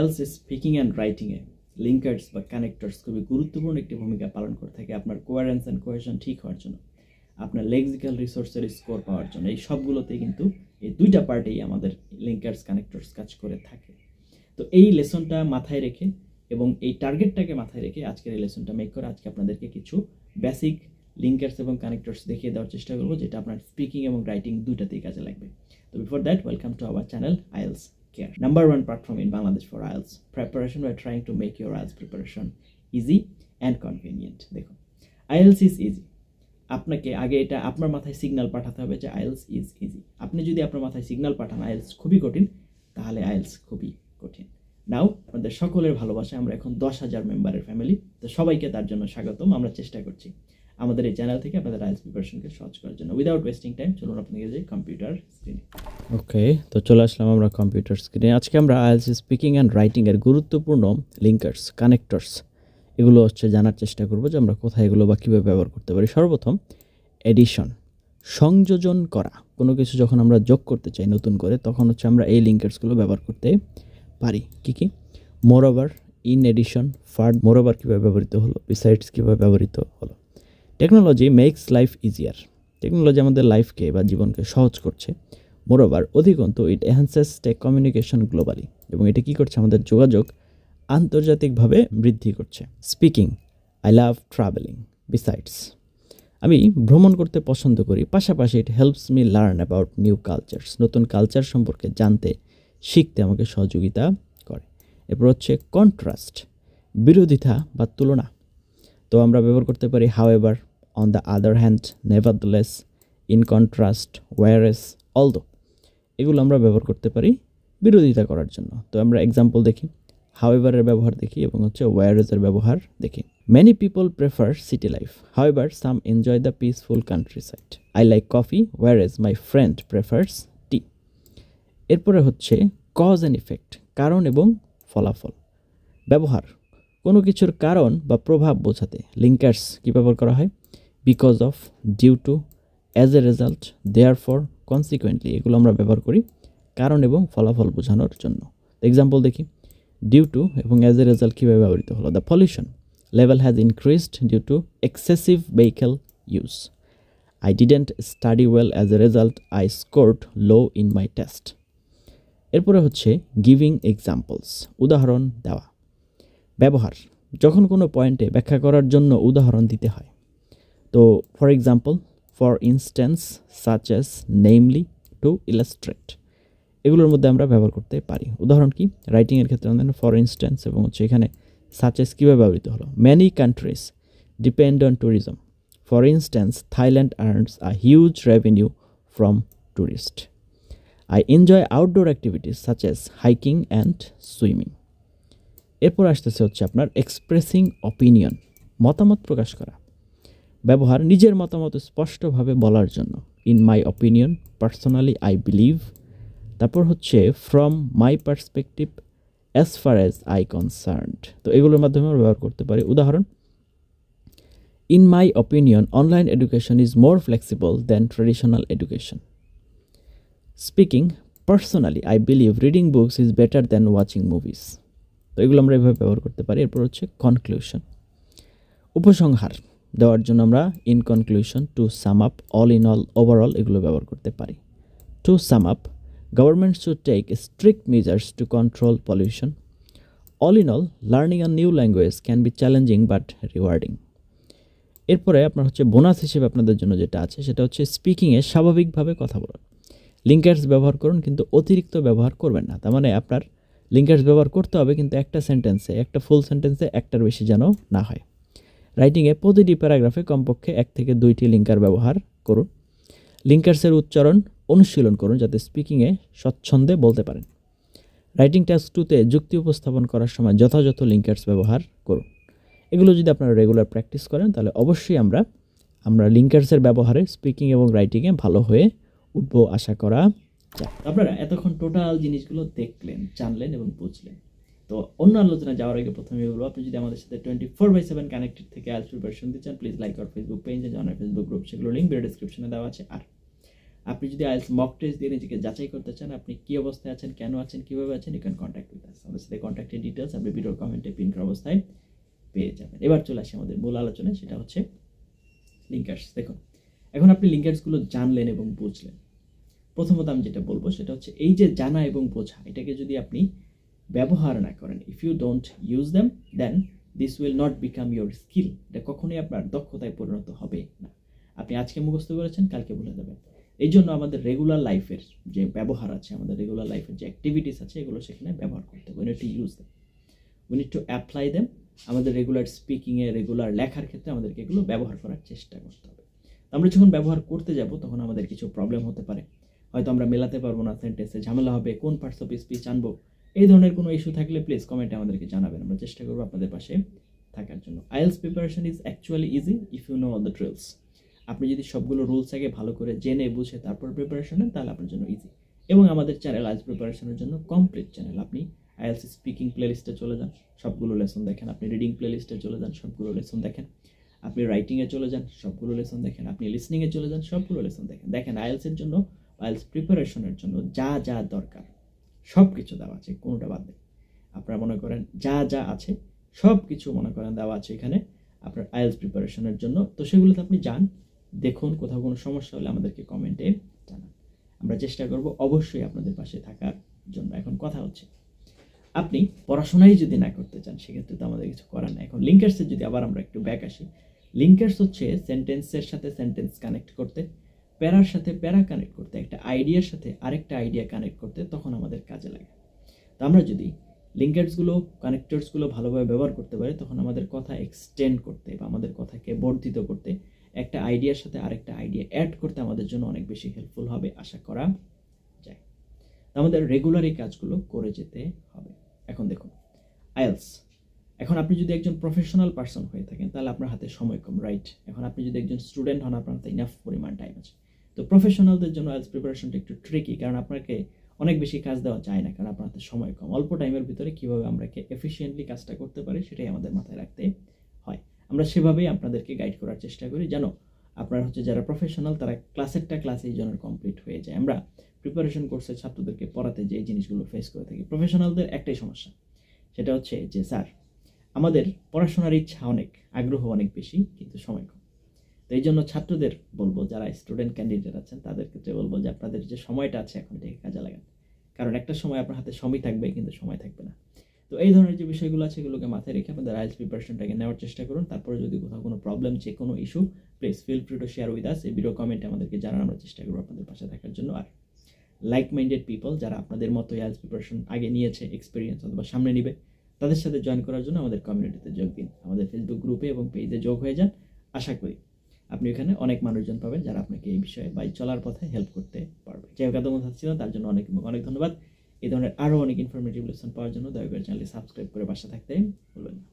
IELTS speaking and রাইটিংয়ে linkers বা connectors খুবই গুরুত্বপূর্ণ একটি ভূমিকা পালন করে থাকে আপনার কোয়ারেন্স অ্যান্ড কোহেশন ঠিক হওয়ার জন্য, আপনার লেক্সিক্যাল রিসোর্সের স্কোর পাওয়ার জন্য। এই সবগুলোতেই কিন্তু এই দুইটা পার্টেই আমাদের লিঙ্কার্স কানেক্টরস কাজ করে থাকে। তো এই লেসনটা মাথায় রেখে এবং এই টার্গেটটাকে মাথায় রেখে আজকের এই লেসনটা মেক করে আজকে আপনাদেরকে কিছু বেসিক লিঙ্কার্স এবং কানেক্টরস দেখিয়ে দেওয়ার চেষ্টা করবো, যেটা আপনার স্পিকিং এবং রাইটিং দুইটাতেই কাজে লাগবে। তো before that, welcome to our channel IELTS Care, number one platform in Bangladesh for IELTS preparation. We are trying to make your IELTS preparation easy and convenient. দেখুন, IELTS is easy. আপনাকে আগে এটা আপনার মাথায় signal পাঠাতে হবে যে IELTS is easy. আপনি যদি আপনার মাথায় সিগন্যাল পাঠান IELTS খুবই কঠিন, তাহলে IELTS খুবই কঠিন। নাও আমাদের সকলের ভালোবাসা, আমরা এখন 10,000 মেম্বারের ফ্যামিলি, তো সবাইকে তার জন্য স্বাগতম। আমরা চেষ্টা করছি আমাদের এই চ্যানেল থেকে আপনাদের IELTS প্রিপারেশনকে সহজ করার জন্য। উইদাউট ওয়েস্টিং টাইম, চলুন আপনাকে যে কম্পিউটার স্ক্রিনে। ওকে, তো চলে আসলাম আমরা কম্পিউটার স্ক্রিনে। আজকে আমরা IELTS স্পিকিং অ্যান্ড রাইটিং এর গুরুত্বপূর্ণ লিঙ্কার্স, কানেক্টরস এগুলো জানার চেষ্টা করব যে আমরা কোথায় এগুলো বা কীভাবে ব্যবহার করতে পারি। সর্বপ্রথম এডিশন, সংযোজন করা। কোনো কিছু যখন আমরা যোগ করতে চাই নতুন করে, তখন আমরা এই লিঙ্কার্সগুলো ব্যবহার করতে পারি। কী? Moreover, in addition, further. Moreover কীভাবে ব্যবহৃত হলো, বিসাইডস কীভাবে ব্যবহৃত হলো। Technology makes life easier. Technology আমাদের লাইফকে বা জীবনকে সহজ করছে। মোরওভার, অধিকন্তু it enhances tech communication globally. এবং এটা কী করছে, আমাদের যোগাযোগ আন্তর্জাতিকভাবে বৃদ্ধি করছে। Speaking, I love travelling. Besides, আমি ভ্রমণ করতে পছন্দ করি। পাশাপাশি it helps me learn about new cultures. নতুন কালচার সম্পর্কে জানতে, শিখতে আমাকে সহযোগিতা করে। এরপর কন্ট্রাস্ট, বিরোধিতা বা তুলনা। তো আমরা ব্যবহার করতে পারি however, on the other hand, nevertheless, in contrast, whereas, although. এগুলো আমরা ব্যবহার করতে পারি বিরোধিতা করার জন্য। তো আমরা এক্সাম্পল দেখি, হাউএভারের ব্যবহার দেখি এবং ওয়্যারএসের ব্যবহার দেখি। Many people prefer city life, however some enjoy the peaceful countryside. I like coffee, whereas my friend prefers tea. এরপরে কজ অ্যান্ড ইফেক্ট, কারণ এবং ফলাফল। ব্যবহার, কোনো কিছুর কারণ বা প্রভাব বোঝাতে লিঙ্কার্স কী ব্যবহার করা হয়? Because of, due to, as a result, therefore, consequently. এগুলো আমরা ব্যবহার করি কারণ এবং ফলাফল বোঝানোর জন্য। এক্সাম্পল দেখি, ডিউ টু এবং অ্যাজ এ রেজাল্ট কীভাবে ব্যবহৃত হলো? The pollution level has increased due to excessive vehicle use. I didn't study well, as a result I scored low in my test. এরপরে গিভিং এক্সাম্পলস, উদাহরণ দেওয়া। ব্যবহার, যখন কোনো পয়েন্টে ব্যাখ্যা করার জন্য উদাহরণ দিতে হয়। তো for example, for instance, such as, namely, two illustrate. এগুলোর মধ্যে আমরা ব্যবহার করতে পারি। উদাহরণ কি? রাইটিংয়ের ক্ষেত্রে আমাদের ফর ইনস্ট্যান্স এবং এখানে সাচ এস কীভাবে ব্যবহৃত হলো? Many countries depend on tourism. For instance, Thailand earns a huge revenue from tourist. I enjoy outdoor activities such as hiking and swimming. এরপর আপনার এক্সপ্রেসিং অপিনিয়ন, মতামত প্রকাশ করা। ব্যবহার, নিজের মতামত স্পষ্টভাবে বলার জন্য। In my opinion, personally I believe. তারপর from my perspective, as far as I concerned. তো এগুলোর মাধ্যমে আমরা ব্যবহার করতে পারি। উদাহরণ, in my opinion online education is more flexible than traditional education. Speaking, personally I believe reading books is better than watching movies. তো এগুলো আমরা এভাবে ব্যবহার করতে পারি। এরপর কনক্লুশন, উপসংহার দেওয়ার জন্য আমরা in conclusion, to sum up, all in all, overall এগুলো ব্যবহার করতে পারি। To sum up, government should take strict measures to control pollution. All in all, learning a new language can be challenging but rewarding. এরপরে আপনার bonus হিসেবে আপনাদের জন্য যেটা আছে সেটা স্পিকিংয়ে স্বাভাবিকভাবে কথা বলা। লিঙ্কার্স ব্যবহার করুন, কিন্তু অতিরিক্ত ব্যবহার করবেন না। তার মানে আপনার লিঙ্কার্স ব্যবহার করতে হবে, কিন্তু একটা সেন্টেন্সে, একটা ফুল সেন্টেন্সে একটার বেশি যেন না হয়। রাইটিংয়ে প্রতিটি প্যারাগ্রাফে কমপক্ষে 1 থেকে 2টি লিঙ্কার ব্যবহার করুন। লিঙ্কার্সের উচ্চারণ অনুশীলন করুন যাতে স্পিকিংয়ে স্বচ্ছন্দে বলতে পারেন। রাইটিং টাস্ক 2তে যুক্তি উপস্থাপন করার সময় যথাযথ লিঙ্কার্স ব্যবহার করুন। এগুলো যদি আপনারা রেগুলার প্র্যাকটিস করেন, তাহলে অবশ্যই আমরা লিঙ্কার্সের ব্যবহারে স্পিকিং এবং রাইটিংয়ে ভালো হয়ে উঠবো আশা করা যায়। আপনারা এতক্ষণ টোটাল জিনিসগুলো দেখলেন, জানলেন এবং বুঝলেন। তো অন্য আলোচনা যাওয়ার আগে প্রথমে বলবো, আপনি যদি আমাদের সাথে 24/7 কানেক্টেড থেকে IELTS প্রিপারেশন দিতে চান, please like our Facebook page, join our Facebook group. সেগুলো লিঙ্ক ভিডিও ডেসক্রিপশনে দেওয়া আছে। আর আপনি যদি আইএলটিএস মক টেস্ট দিয়ে নিজেকে যাচাই করতে চান, আপনি কী অবস্থায় আছেন, কেন আছেন, কীভাবে আছেন, you can contact with us. আমাদের সাথে কন্ট্যাক্টের ডিটেলস আপনি ভিডিওর কমেন্টে পিন করা অবস্থায় পেয়ে যাবেন। এবার চলে আসি আমাদের মূল আলোচনায়, সেটা হচ্ছে লিঙ্কার্স। দেখুন, এখন আপনি লিঙ্কার্সগুলো জানলেন এবং বুঝলেন। প্রথমত আমি যেটা বলবো সেটা হচ্ছে এই যে জানা এবং বোঝা, এটাকে যদি আপনি ব্যবহার না করেন, if you don't use them then this will not become your skill. এটা কখনোই আপনার দক্ষতায় পরিণত হবে না। আপনি আজকে মুখস্থ করেছেন, কালকে ভুলে যাবেন। এই জন্য আমাদের রেগুলার লাইফের যে ব্যবহার আছে, আমাদের রেগুলার লাইফের যে অ্যাক্টিভিটিস আছে, এগুলো সেখানে ব্যবহার করতে হবে। We need to use them, we need to apply them. আমাদের রেগুলার স্পিকিংয়ে, রেগুলার লেখার ক্ষেত্রে আমাদেরকে এগুলো ব্যবহার করার চেষ্টা করতে হবে। আমরা যখন ব্যবহার করতে যাব তখন আমাদের কিছু প্রবলেম হতে পারে, হয়তো আমরা মেলাতে পারবো না, সেন্টেন্সে ঝামেলা হবে, কোন পার্টস অফ স্পিচ আনবো, এই ধরনের কোনো ইস্যু থাকলে প্লিজ কমেন্টে আমাদেরকে জানাবেন। আমরা চেষ্টা করবো আপনাদের পাশে থাকার জন্য। IELTS preparation is actually easy if you know all the drills. আপনি যদি সবগুলো রুলস আগে ভালো করে জেনে বুঝে তারপর প্রিপারেশন নেন, তাহলে আপনার জন্য ইজি। এবং আমাদের চ্যানেল আইএলটিএস প্রিপারেশনের জন্য কমপ্লিট চ্যানেল। আপনি আইএলটিএস স্পিকিং প্লেলিস্টে চলে যান, সবগুলো লেসন দেখেন। আপনি রিডিং প্লেলিস্টে চলে যান, সবগুলো লেসন দেখেন। আপনি রাইটিংয়ে চলে যান, সবগুলো লেসন দেখেন। আপনি লিসনিংয়ে চলে যান, সবগুলো লেসন দেখেন। দেখেন আইএলটিএসের জন্য, আইএলটিএস প্রিপারেশনের জন্য যা যা দরকার সব কিছু দেওয়া আছে, কোনোটা বাদ নেই। আপনারা মনে করেন যা যা আছে সব কিছু মনে করেন দেওয়া আছে এখানে আপনার আইএলটিএস প্রিপারেশনের জন্য। তো সেগুলোতে আপনি যান, দেখুন, কোথাও কোনো সমস্যা হলে আমাদেরকে কমেন্টে জানান। আমরা চেষ্টা করব অবশ্যই আপনাদের পাশে থাকার জন্য। এখন কথা হচ্ছে, আপনি পড়াশোনাই যদি না করতে চান, সেক্ষেত্রে তো আমাদের কিছু করার নেই। এখন লিঙ্কার্সে যদি আবার আমরা একটু ব্যাক আসি, লিঙ্কার্স হচ্ছে সেন্টেন্সের সাথে সেন্টেন্স কানেক্ট করতে, প্যারার সাথে প্যারা কানেক্ট করতে, একটা আইডিয়ার সাথে আরেকটা আইডিয়া কানেক্ট করতে, তখন আমাদের কাজে লাগে। তো আমরা যদি লিঙ্কার্সগুলো, কানেক্টরসগুলো ভালোভাবে ব্যবহার করতে পারি, তখন আমাদের কথা এক্সটেন্ড করতে বা আমাদের কথাকে বর্ধিত করতে, একটা আইডিয়ার সাথে আরেকটা আইডিয়া অ্যাড করতে আমাদের জন্য অনেক বেশি হেল্পফুল হবে আশা করা যায়। আমাদের রেগুলার এই কাজগুলো করে যেতে হবে। এখন দেখুন আইএলটিএস, এখন আপনি যদি একজন প্রফেশনাল পার্সন হয়ে থাকেন তাহলে আপনার হাতে সময় কম, রাইট? এখন আপনি যদি একজন স্টুডেন্ট হন, আপনার হাতে ইনাফ পরিমাণ টাইম আছে। তো প্রফেশনালদের জন্য আইএলটিএস প্রিপারেশনটা একটু ট্রিকি, কারণ আপনাকে অনেক বেশি কাজ দেওয়া যায় না, কারণ আপনার হাতে সময় কম। অল্প টাইমের ভিতরে কীভাবে আমরা এফিসিয়েন্টলি কাজটা করতে পারি সেটাই আমাদের মাথায় রাখতে হয়। আমরা সেভাবেই আপনাদেরকে গাইড করার চেষ্টা করি, যেন আপনারা হচ্ছে যারা প্রফেশনাল তারা ক্লাসেরটা ক্লাসেই যেন কমপ্লিট হয়ে যায়। আমরা প্রিপারেশন কোর্সের ছাত্রদেরকে পড়াতে যে জিনিসগুলো ফেস করে থাকি, প্রফেশনালদের একটাই সমস্যা, সেটা হচ্ছে যে স্যার আমাদের পড়াশোনার ইচ্ছা অনেক, আগ্রহ অনেক বেশি, কিন্তু সময় কম। তো এই জন্য ছাত্রদের বলবো, যারা স্টুডেন্ট ক্যান্ডিডেট আছেন তাদের ক্ষেত্রে বলবো যে আপনাদের যে সময়টা আছে এখন এটাকে কাজে লাগান, কারণ একটা সময় আপনার হাতে সময় থাকবে কিন্তু সময় থাকবে না। তো এই ধরনের যে বিষয়গুলো আছে এগুলোকে মাথায় রেখে আপনাদের আইএলটিএস প্রিপারেশনটাকে নেওয়ার চেষ্টা করুন। তারপরে যদি কোথাও কোনো প্রবলেম, যে কোনো issue, please feel free to share with us. এই ভিডিও কমেন্টে আমাদেরকে জানান, আমরা চেষ্টা করবো আপনাদের পাশে থাকার জন্য। আর লাইক মাইন্ডেড পিপল যারা আপনাদের মতো আইএলটিএস প্রিপারেশন আগে নিয়েছে, এক্সপিরিয়েন্স অথবা সামনে নিবে, তাদের সাথে জয়েন করার জন্য আমাদের কমিউনিটিতে যোগ দিন। আমাদের ফেসবুক গ্রুপে এবং পেজে যোগ হয়ে যান। আশা করি আপনি এখানে অনেক মানুষজন পাবেন যারা আপনাকে এই বিষয়ে বা চলার পথে হেল্প করতে পারবে। যে কদম ছিলেন তার জন্য অনেক অনেক ধন্যবাদ। এই ধরনের আরও অনেক ইনফরমেটিভ লেসন পাওয়ার জন্য দয়া করে চ্যানেলটি সাবস্ক্রাইব করে পাশে থাকতে ভুলবেন না।